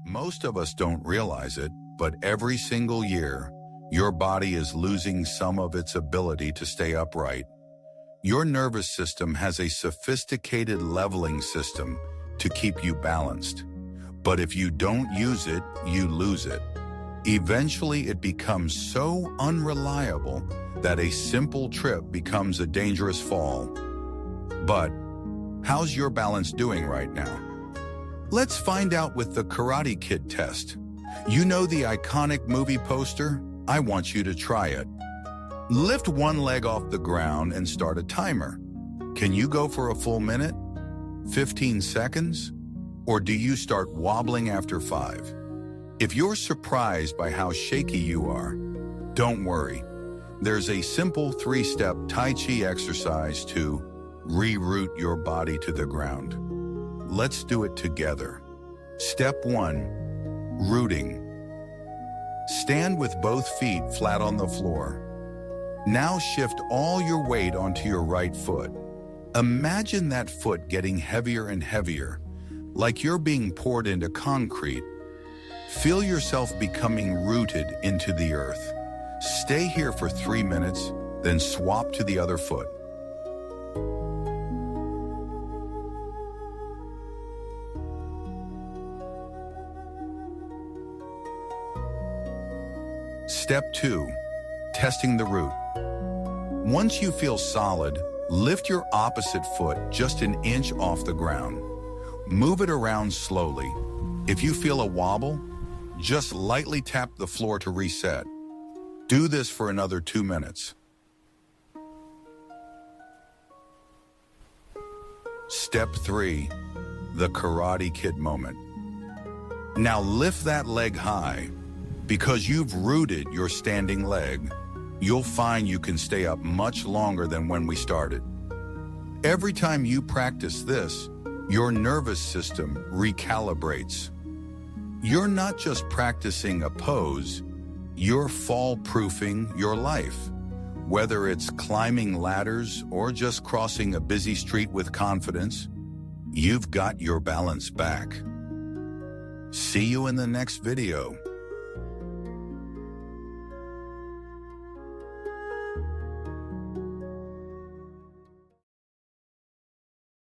Most of us don't realize it, but every single year, your body is losing some of its ability to stay upright. Your nervous system has a sophisticated leveling system to keep you balanced. But if you don't use it, you lose it. Eventually, it becomes so unreliable that a simple trip becomes a dangerous fall. But how's your balance doing right now? Let's find out with the Karate Kid test. You know the iconic movie poster? I want you to try it. Lift one leg off the ground and start a timer. Can you go for a full minute? 15 seconds? Or do you start wobbling after 5? If you're surprised by how shaky you are, don't worry. There's a simple 3-step Tai Chi exercise to reroute your body to the ground. Let's do it together. Step 1, rooting. Stand with both feet flat on the floor. Now shift all your weight onto your right foot. Imagine that foot getting heavier and heavier, like you're being poured into concrete. Feel yourself becoming rooted into the earth. Stay here for 3 minutes, then swap to the other foot. Step 2, testing the root. Once you feel solid, lift your opposite foot just an inch off the ground. Move it around slowly. If you feel a wobble, just lightly tap the floor to reset. Do this for another 2 minutes. Step 3, the Karate Kid moment. Now lift that leg high. Because you've rooted your standing leg, you'll find you can stay up much longer than when we started. Every time you practice this, your nervous system recalibrates. You're not just practicing a pose, you're fall-proofing your life. Whether it's climbing ladders or just crossing a busy street with confidence, you've got your balance back. See you in the next video.